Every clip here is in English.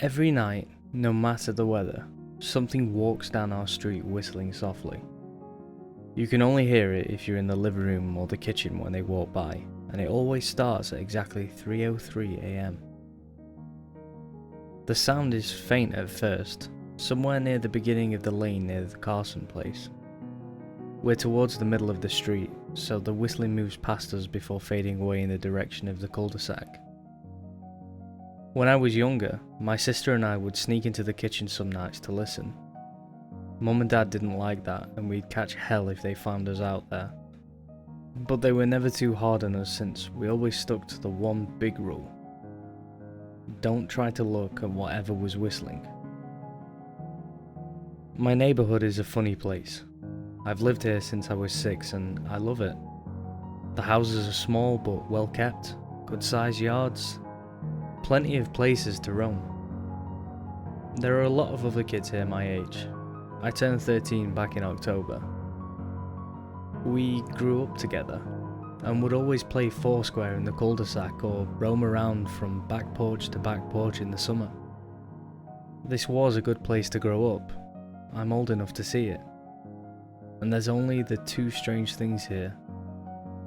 Every night, no matter the weather, something walks down our street whistling softly. You can only hear it if you're in the living room or the kitchen when they walk by, and it always starts at exactly 3:03 AM. The sound is faint at first, somewhere near the beginning of the lane near the Carson place. We're towards the middle of the street, so the whistling moves past us before fading away in the direction of the cul-de-sac. When I was younger, my sister and I would sneak into the kitchen some nights to listen. Mum and Dad didn't like that, and we'd catch hell if they found us out there. But they were never too hard on us since we always stuck to the one big rule. Don't try to look at whatever was whistling. My neighbourhood is a funny place. I've lived here since I was 6 and I love it. The houses are small but well kept, good sized yards, plenty of places to roam. There are a lot of other kids here my age. I turned 13 back in October. We grew up together and would always play foursquare in the cul-de-sac or roam around from back porch to back porch in the summer. This was a good place to grow up. I'm old enough to see it. And there's only the two strange things here,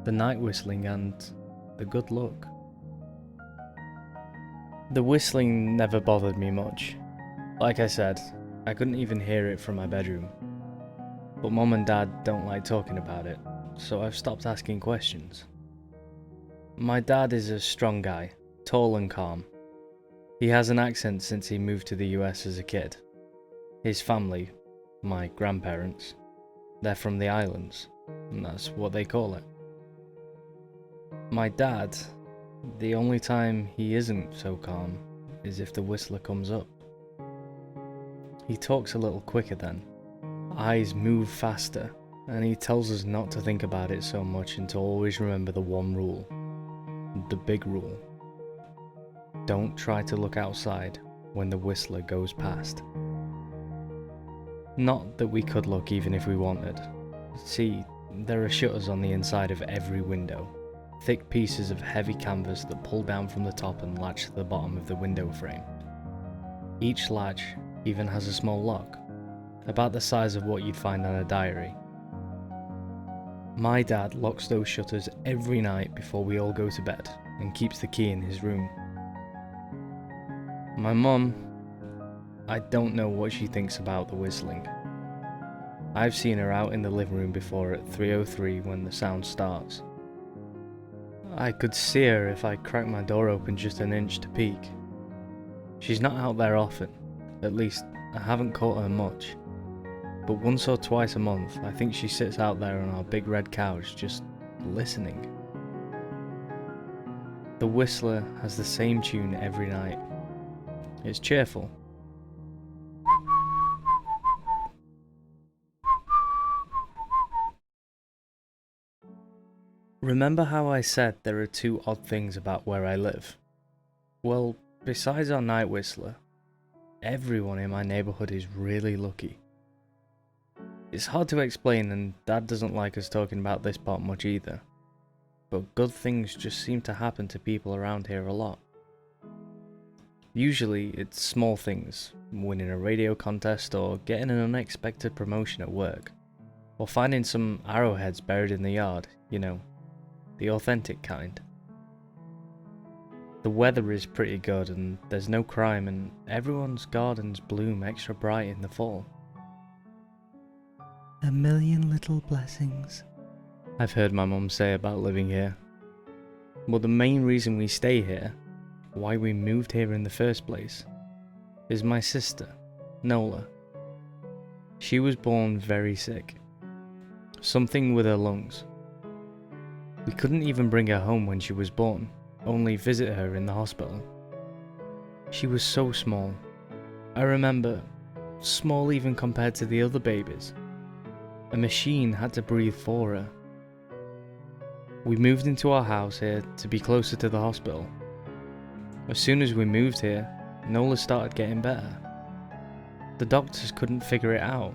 the night whistling and the good luck. The whistling never bothered me much. Like I said, I couldn't even hear it from my bedroom. But Mum and Dad don't like talking about it, so I've stopped asking questions. My dad is a strong guy, tall and calm. He has an accent since he moved to the US as a kid. His family, my grandparents, they're from the islands, and that's what they call it. My dad, the only time he isn't so calm is if the whistler comes up. He talks a little quicker then, eyes move faster, and he tells us not to think about it so much and to always remember the one rule, the big rule. Don't try to look outside when the whistler goes past. Not that we could look even if we wanted. See, there are shutters on the inside of every window, thick pieces of heavy canvas that pull down from the top and latch to the bottom of the window frame. Each latch even has a small lock, about the size of what you'd find on a diary. My dad locks those shutters every night before we all go to bed and keeps the key in his room. My mum, I don't know what she thinks about the whistling. I've seen her out in the living room before at 3:03 when the sound starts. I could see her if I cracked my door open just an inch to peek. She's not out there often, at least I haven't caught her much. But once or twice a month, I think she sits out there on our big red couch just listening. The whistler has the same tune every night. It's cheerful. Remember how I said there are two odd things about where I live? Well, besides our night whistler, everyone in my neighbourhood is really lucky. It's hard to explain, and Dad doesn't like us talking about this part much either, but good things just seem to happen to people around here a lot. Usually it's small things, winning a radio contest or getting an unexpected promotion at work, or finding some arrowheads buried in the yard, you know, the authentic kind. The weather is pretty good and there's no crime, and everyone's gardens bloom extra bright in the fall. A million little blessings, I've heard my mum say about living here. But the main reason we stay here, why we moved here in the first place, is my sister, Nola. She was born very sick. Something with her lungs. We couldn't even bring her home when she was born, only visit her in the hospital. She was so small. I remember, small even compared to the other babies. A machine had to breathe for her. We moved into our house here to be closer to the hospital. As soon as we moved here, Nola started getting better. The doctors couldn't figure it out.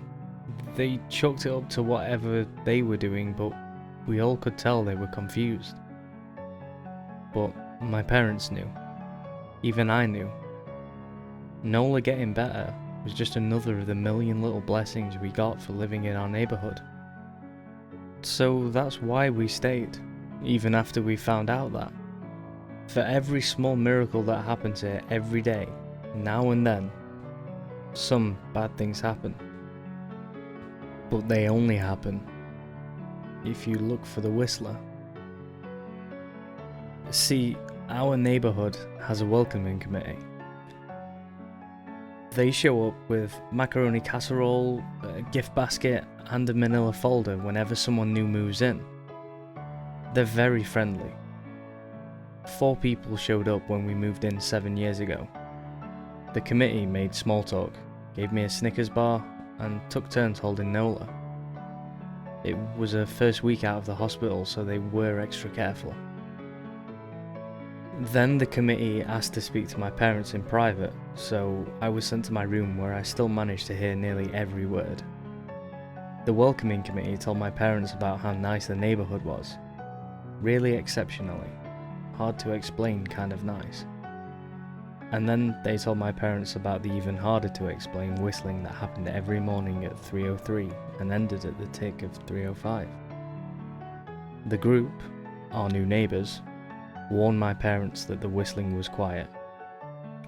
They chalked it up to whatever they were doing, but we all could tell they were confused. But my parents knew. Even I knew. Nola getting better was just another of the million little blessings we got for living in our neighbourhood. So that's why we stayed, even after we found out that. For every small miracle that happens here every day, now and then, some bad things happen. But they only happen if you look for the Whistler. See, our neighbourhood has a welcoming committee. They show up with macaroni casserole, a gift basket and a manila folder whenever someone new moves in. They're very friendly. 4 people showed up when we moved in 7 years ago. The committee made small talk, gave me a Snickers bar and took turns holding Nola. It was her first week out of the hospital, so they were extra careful. Then the committee asked to speak to my parents in private, so I was sent to my room where I still managed to hear nearly every word. The welcoming committee told my parents about how nice the neighbourhood was. Really exceptionally. Hard to explain kind of nice. And then they told my parents about the even harder to explain whistling that happened every morning at 3:03 and ended at the tick of 3:05. The group, our new neighbours, warned my parents that the whistling was quiet,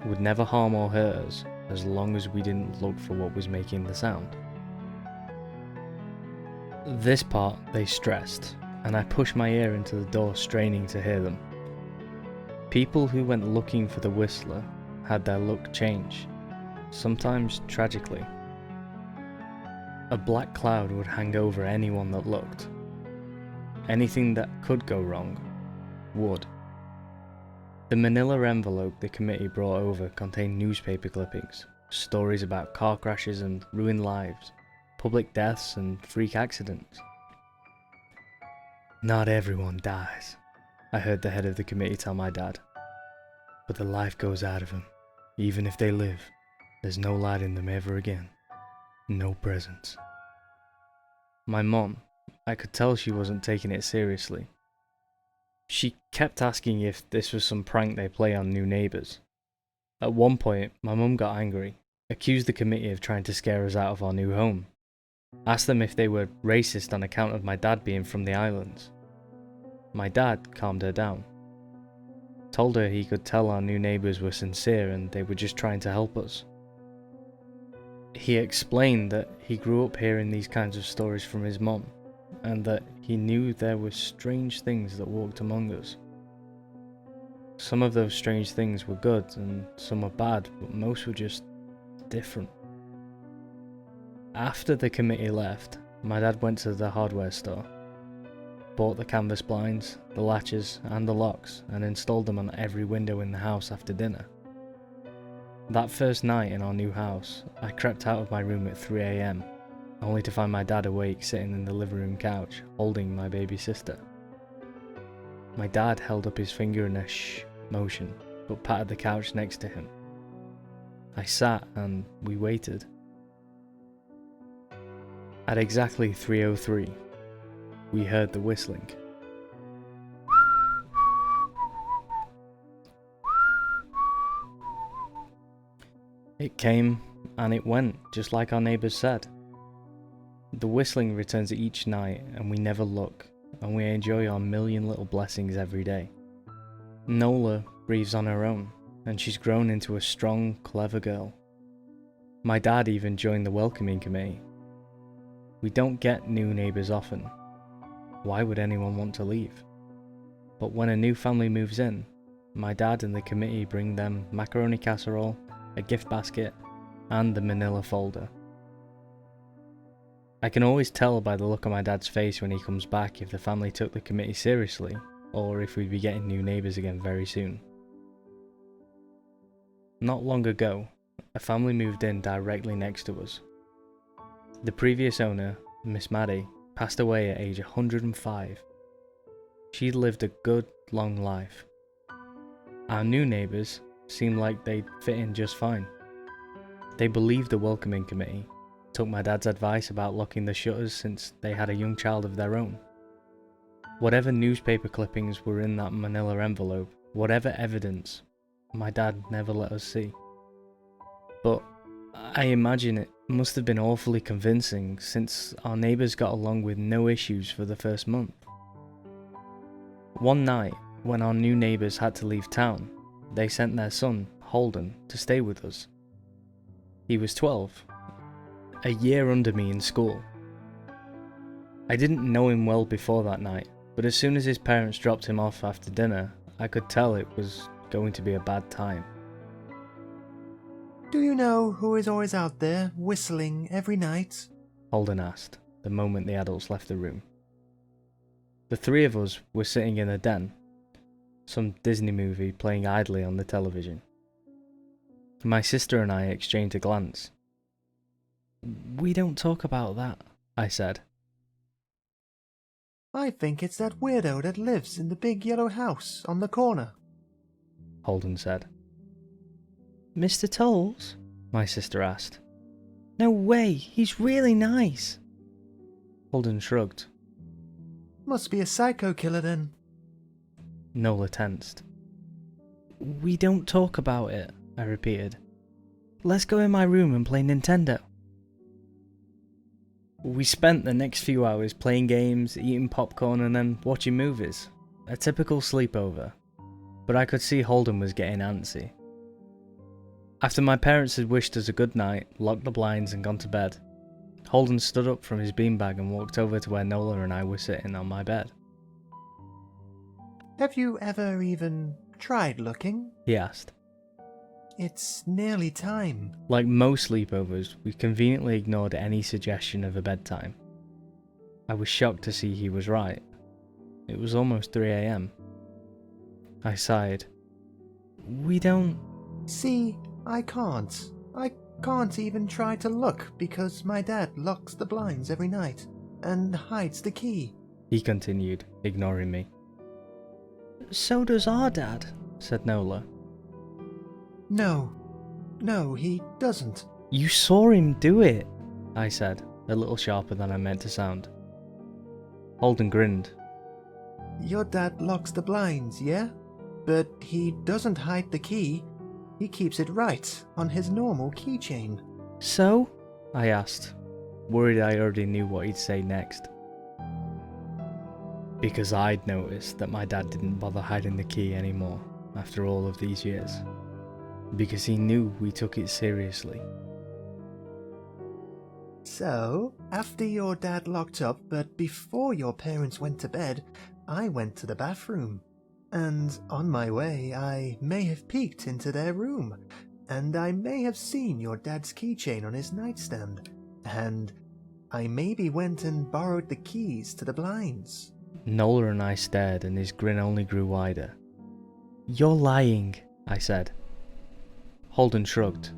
would never harm or hurt us as long as we didn't look for what was making the sound. This part they stressed, and I pushed my ear into the door straining to hear them. People who went looking for the whistler had their luck change, sometimes tragically. A black cloud would hang over anyone that looked. Anything that could go wrong would. The manila envelope the committee brought over contained newspaper clippings, stories about car crashes and ruined lives, public deaths and freak accidents. Not everyone dies, I heard the head of the committee tell my dad. But the life goes out of them. Even if they live, there's no light in them ever again. No presence. My mom, I could tell she wasn't taking it seriously. She kept asking if this was some prank they play on new neighbours. At one point, my mum got angry, accused the committee of trying to scare us out of our new home. Asked them if they were racist on account of my dad being from the islands. My dad calmed her down. Told her he could tell our new neighbours were sincere and they were just trying to help us. He explained that he grew up hearing these kinds of stories from his mum, and that he knew there were strange things that walked among us. Some of those strange things were good and some were bad, but most were just different. After the committee left, my dad went to the hardware store, bought the canvas blinds, the latches and the locks, and installed them on every window in the house after dinner. That first night in our new house, I crept out of my room at 3 AM, only to find my dad awake sitting in the living room couch, holding my baby sister. My dad held up his finger in a shh motion, but patted the couch next to him. I sat and we waited. At exactly 3:03, we heard the whistling. It came and it went, just like our neighbours said. The whistling returns each night and we never look, and we enjoy our million little blessings every day. Nola breathes on her own, and she's grown into a strong, clever girl. My dad even joined the welcoming committee. We don't get new neighbours often. Why would anyone want to leave? But when a new family moves in, my dad and the committee bring them macaroni casserole, a gift basket, and the manila folder. I can always tell by the look on my dad's face when he comes back if the family took the committee seriously, or if we'd be getting new neighbours again very soon. Not long ago, a family moved in directly next to us. The previous owner, Miss Maddie, passed away at age 105. She'd lived a good, long life. Our new neighbours seemed like they'd fit in just fine. They believed the welcoming committee, took my dad's advice about locking the shutters since they had a young child of their own. Whatever newspaper clippings were in that manila envelope, whatever evidence, my dad never let us see. but I imagine it must have been awfully convincing since our neighbours got along with no issues for the first month. One night, when our new neighbours had to leave town, they sent their son, Holden, to stay with us. He was 12, a year under me in school. I didn't know him well before that night, but as soon as his parents dropped him off after dinner, I could tell it was going to be a bad time. Do you know who is always out there whistling every night? Holden asked, the moment the adults left the room. The three of us were sitting in a den, some Disney movie playing idly on the television. My sister and I exchanged a glance. "We don't talk about that," I said. I think it's that weirdo that lives in the big yellow house on the corner, Holden said. "Mr. Tolles?" my sister asked. "No way, he's really nice." Holden shrugged. Must be a psycho killer then. Nola tensed. "We don't talk about it," I repeated. "Let's go in my room and play Nintendo." We spent the next few hours playing games, eating popcorn and then watching movies. A typical sleepover. But I could see Holden was getting antsy. After my parents had wished us a good night, locked the blinds and gone to bed, Holden stood up from his beanbag and walked over to where Nola and I were sitting on my bed. Have you ever even tried looking? He asked. It's nearly time. Like most sleepovers, we conveniently ignored any suggestion of a bedtime. I was shocked to see he was right. It was almost 3 a.m. I sighed. "We don't..." See, I can't. I can't even try to look because my dad locks the blinds every night and hides the key. He continued, ignoring me. "So does our dad," said Nola. No, he doesn't. "You saw him do it," I said, a little sharper than I meant to sound. Holden grinned. Your dad locks the blinds, yeah? But he doesn't hide the key. He keeps it right on his normal keychain. "So?" I asked, worried I already knew what he'd say next. Because I'd noticed that my dad didn't bother hiding the key anymore after all of these years. Because he knew we took it seriously. So, after your dad locked up, but before your parents went to bed, I went to the bathroom. And on my way, I may have peeked into their room, and I may have seen your dad's keychain on his nightstand, and I maybe went and borrowed the keys to the blinds. Nola and I stared and his grin only grew wider. "You're lying," I said. Holden shrugged.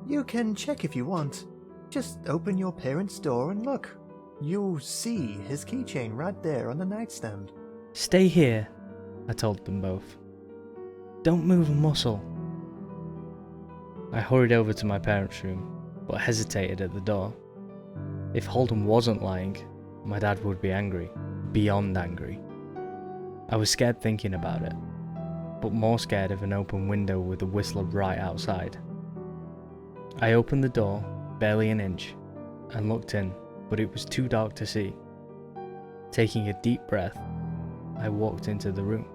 You can check if you want. Just open your parents' door and look. You'll see his keychain right there on the nightstand. "Stay here," I told them both. "Don't move a muscle." I hurried over to my parents' room, but hesitated at the door. If Holden wasn't lying, my dad would be angry, beyond angry. I was scared thinking about it, but more scared of an open window with a whistler right outside. I opened the door, barely an inch, and looked in, but it was too dark to see. Taking a deep breath, I walked into the room.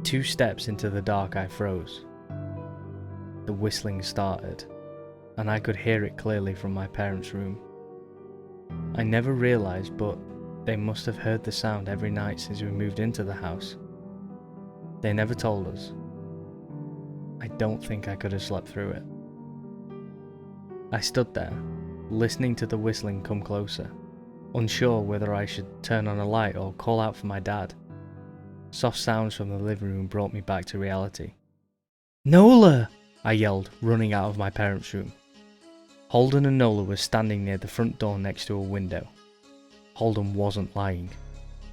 2 steps into the dark, I froze. The whistling started, and I could hear it clearly from my parents' room. I never realised, but they must have heard the sound every night since we moved into the house. They never told us. I don't think I could have slept through it. I stood there, listening to the whistling come closer, unsure whether I should turn on a light or call out for my dad. Soft sounds from the living room brought me back to reality. "Nola!" I yelled, running out of my parents' room. Holden and Nola were standing near the front door next to a window. Holden wasn't lying.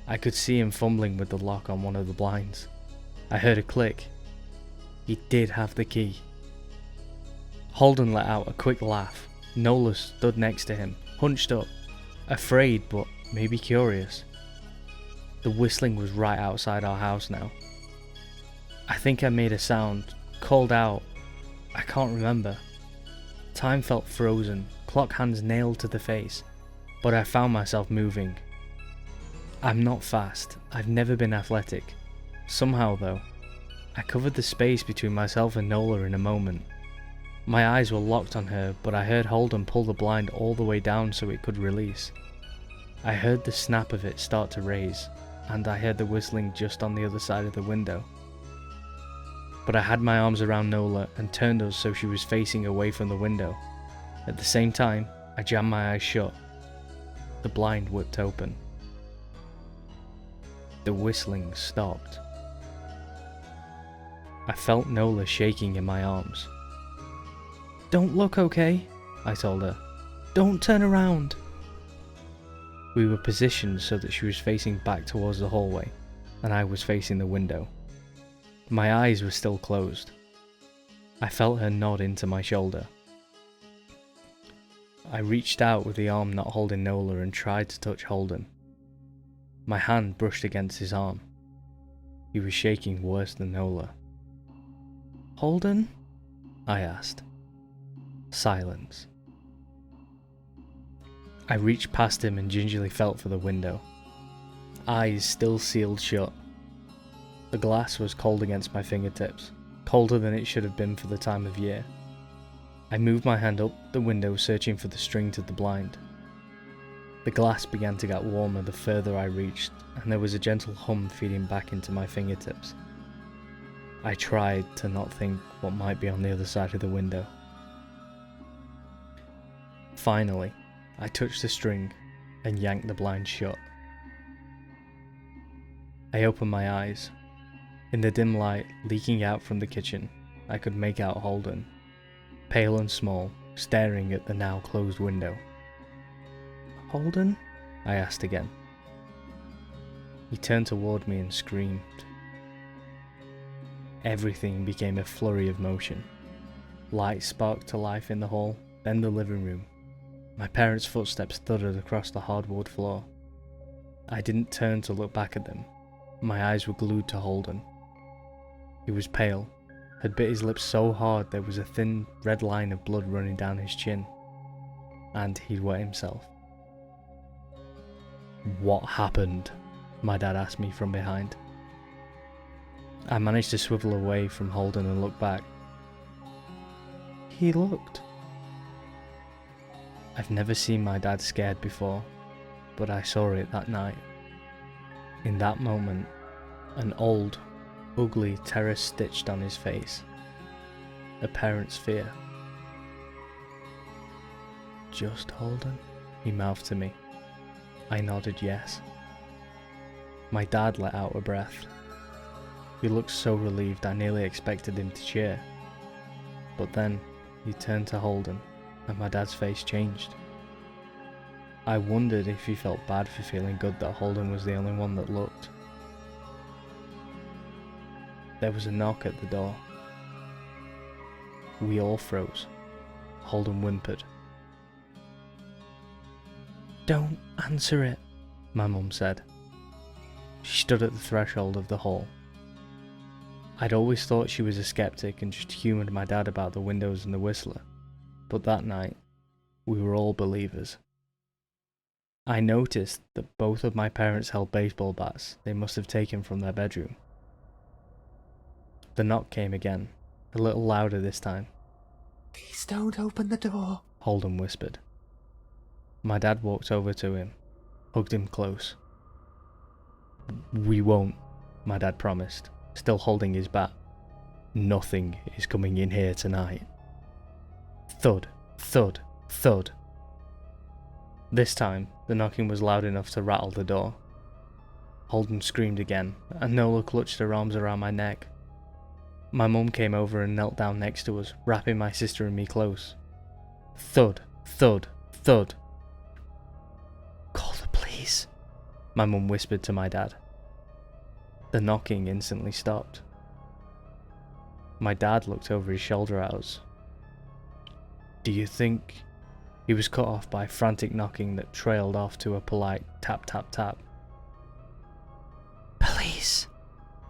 I could see him fumbling with the lock on one of the blinds. I heard a click. He did have the key. Holden let out a quick laugh. Nola stood next to him, hunched up, afraid but maybe curious. The whistling was right outside our house now. I think I made a sound, called out, I can't remember. Time felt frozen, clock hands nailed to the face, but I found myself moving. I'm not fast, I've never been athletic. Somehow though, I covered the space between myself and Nola in a moment. My eyes were locked on her, but I heard Holden pull the blind all the way down so it could release. I heard the snap of it start to raise, and I heard the whistling just on the other side of the window. But I had my arms around Nola and turned us so she was facing away from the window. At the same time, I jammed my eyes shut. The blind whipped open. The whistling stopped. I felt Nola shaking in my arms. "Don't look, okay?" I told her. "Don't turn around." We were positioned so that she was facing back towards the hallway, and I was facing the window. My eyes were still closed. I felt her nod into my shoulder. I reached out with the arm not holding Nola and tried to touch Holden. My hand brushed against his arm. He was shaking worse than Nola. "Holden?" I asked. Silence. I reached past him and gingerly felt for the window. Eyes still sealed shut. The glass was cold against my fingertips, colder than it should have been for the time of year. I moved my hand up the window searching for the string to the blind. The glass began to get warmer the further I reached, and there was a gentle hum feeding back into my fingertips. I tried to not think what might be on the other side of the window. Finally, I touched the string and yanked the blind shut. I opened my eyes. In the dim light leaking out from the kitchen, I could make out Holden, pale and small, staring at the now closed window. "Holden?" I asked again. He turned toward me and screamed. Everything became a flurry of motion. Lights sparked to life in the hall, then the living room. My parents' footsteps thudded across the hardwood floor. I didn't turn to look back at them. My eyes were glued to Holden. He was pale, had bit his lips so hard there was a thin red line of blood running down his chin. And he'd wet himself. "What happened?" my dad asked me from behind. I managed to swivel away from Holden and look back. He looked. I've never seen my dad scared before, but I saw it that night. In that moment, an old, ugly terror stitched on his face. A parent's fear. "Just Holden?" he mouthed to me. I nodded yes. My dad let out a breath. He looked so relieved I nearly expected him to cheer. But then, he turned to Holden, and my dad's face changed. I wondered if he felt bad for feeling good that Holden was the only one that looked. There was a knock at the door. We all froze. Holden whimpered. "Don't answer it," my mum said. She stood at the threshold of the hall. I'd always thought she was a skeptic and just humoured my dad about the windows and the whistler, but that night, we were all believers. I noticed that both of my parents held baseball bats they must have taken from their bedroom. The knock came again, a little louder this time. "Please don't open the door," Holden whispered. My dad walked over to him, hugged him close. "We won't," my dad promised, still holding his bat. "Nothing is coming in here tonight." Thud, thud, thud. This time, the knocking was loud enough to rattle the door. Holden screamed again, and Nola clutched her arms around my neck. My mum came over and knelt down next to us, wrapping my sister and me close. Thud, thud, thud. "Call the police," my mum whispered to my dad. The knocking instantly stopped. My dad looked over his shoulder at us. "Do you think..." He was cut off by frantic knocking that trailed off to a polite tap tap tap. "Police,"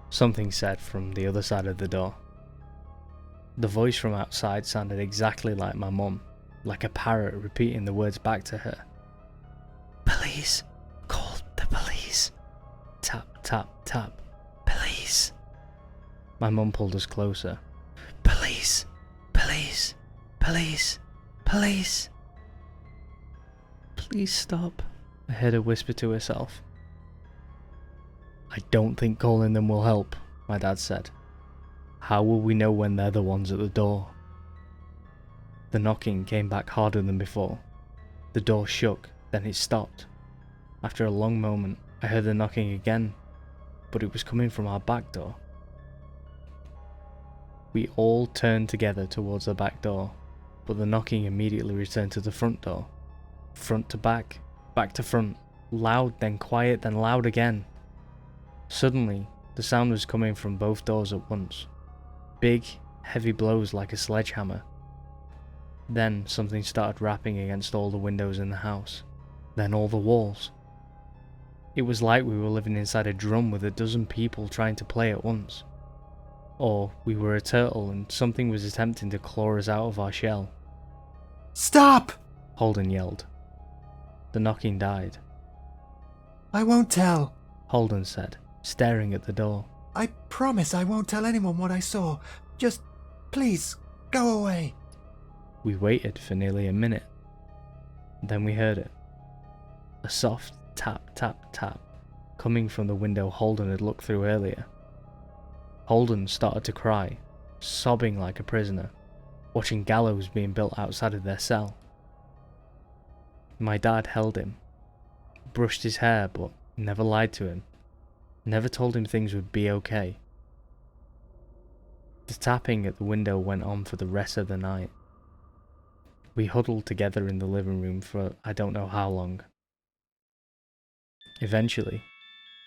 something said from the other side of the door. The voice from outside sounded exactly like my mum, like a parrot repeating the words back to her. "Police! Call the police! Tap, tap, tap. Police!" My mum pulled us closer. "Police! Police! Police! Police!" "Please stop," I heard her whisper to herself. "I don't think calling them will help," my dad said. "How will we know when they're the ones at the door?" The knocking came back harder than before. The door shook, then it stopped. After a long moment, I heard the knocking again, but it was coming from our back door. We all turned together towards the back door, but the knocking immediately returned to the front door. Front to back, back to front, loud, then quiet, then loud again. Suddenly, the sound was coming from both doors at once. Big, heavy blows like a sledgehammer. Then something started rapping against all the windows in the house, then all the walls. It was like we were living inside a drum with a dozen people trying to play at once. Or we were a turtle and something was attempting to claw us out of our shell. "Stop!" Holden yelled. The knocking died. "I won't tell." Holden said, staring at the door. "I promise I won't tell anyone what I saw. Just, please, go away." We waited for nearly a minute. Then we heard it. A soft tap, tap, tap, coming from the window Holden had looked through earlier. Holden started to cry, sobbing like a prisoner, watching gallows being built outside of their cell. My dad held him, brushed his hair but never lied to him, never told him things would be okay. The tapping at the window went on for the rest of the night. We huddled together in the living room for I don't know how long. Eventually,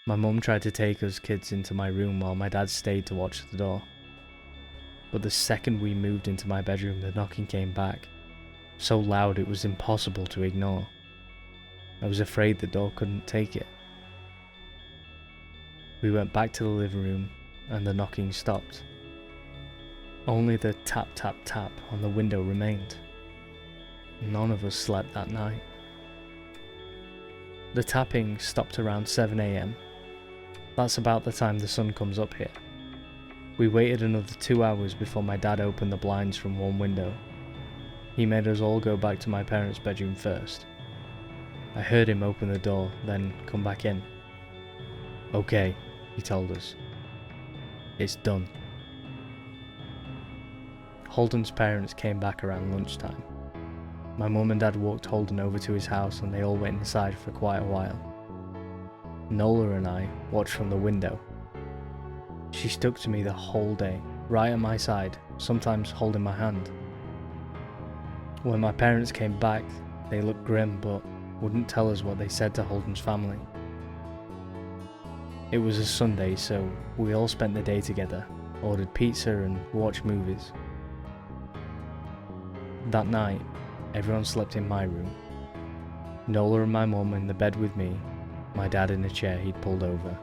my mum tried to take us kids into my room while my dad stayed to watch the door. But the second we moved into my bedroom, the knocking came back, so loud it was impossible to ignore. I was afraid the door couldn't take it. We went back to the living room and the knocking stopped. Only the tap tap tap on the window remained. None of us slept that night. The tapping stopped around 7 AM. That's about the time the sun comes up here. We waited another 2 hours before my dad opened the blinds from one window. He made us all go back to my parents' bedroom first. I heard him open the door, then come back in. "Okay," he told us. "It's done." Holden's parents came back around lunchtime. My mum and dad walked Holden over to his house and they all went inside for quite a while. Nola and I watched from the window. She stuck to me the whole day, right at my side, sometimes holding my hand. When my parents came back, they looked grim but wouldn't tell us what they said to Holden's family. It was a Sunday, so we all spent the day together, ordered pizza and watched movies. That night, everyone slept in my room. Nola and my mum in the bed with me, my dad in a chair he'd pulled over.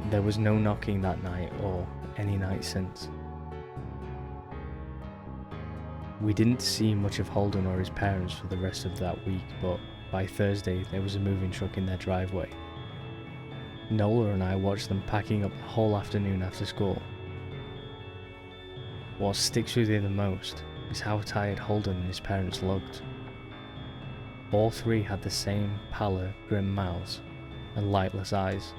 There was no knocking that night or any night since. We didn't see much of Holden or his parents for the rest of that week, but by Thursday there was a moving truck in their driveway. Nola and I watched them packing up the whole afternoon after school. What sticks with you the most is how tired Holden and his parents looked. All three had the same pallid, grim mouths and lightless eyes.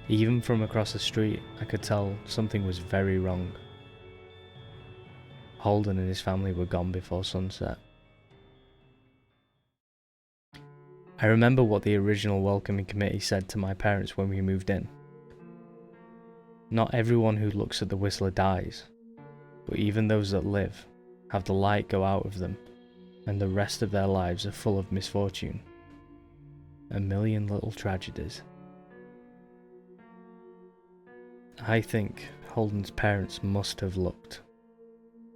Even from across the street, I could tell something was very wrong. Holden and his family were gone before sunset. I remember what the original welcoming committee said to my parents when we moved in. Not everyone who looks at the Whistler dies, but even those that live have the light go out of them, and the rest of their lives are full of misfortune. A million little tragedies. I think Holden's parents must have looked,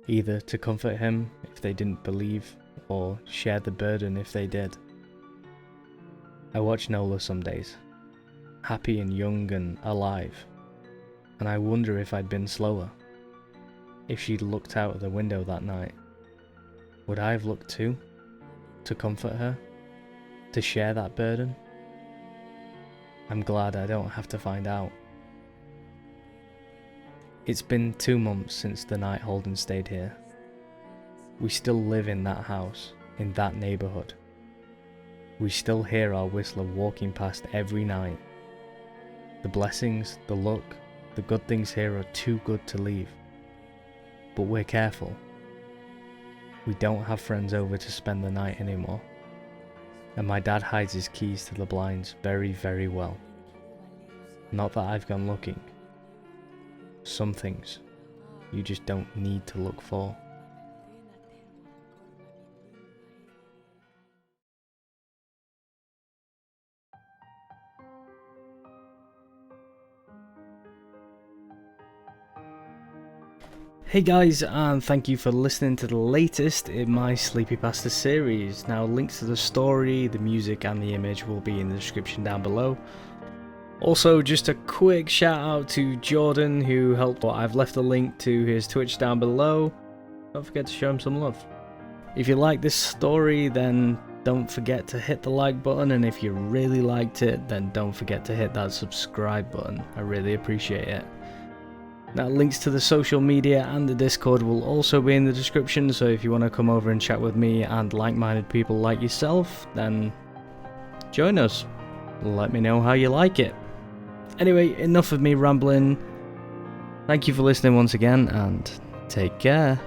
either to comfort him if they didn't believe, or share the burden if they did. I watch Nola some days, happy and young and alive, and I wonder if I'd been slower, if she'd looked out of the window that night, would I have looked too? To comfort her? To share that burden? I'm glad I don't have to find out. It's been 2 months since the night Holden stayed here. We still live in that house, in that neighbourhood. We still hear our whistler walking past every night. The blessings, the luck, the good things here are too good to leave. But we're careful. We don't have friends over to spend the night anymore. And my dad hides his keys to the blinds very, very well. Not that I've gone looking. Some things you just don't need to look for. Hey guys, and thank you for listening to the latest in my CreepyPasta series. Now, links to the story, the music and the image will be in the description down below. Also, just a quick shout out to Jordan who helped. I've left a link to his Twitch down below. Don't forget to show him some love. If you like this story, then don't forget to hit the like button, and if you really liked it, then don't forget to hit that subscribe button. I really appreciate it. Now, links to the social media and the Discord will also be in the description, so if you want to come over and chat with me and like-minded people like yourself, then join us. Let me know how you like it. Anyway, enough of me rambling. Thank you for listening once again, and take care.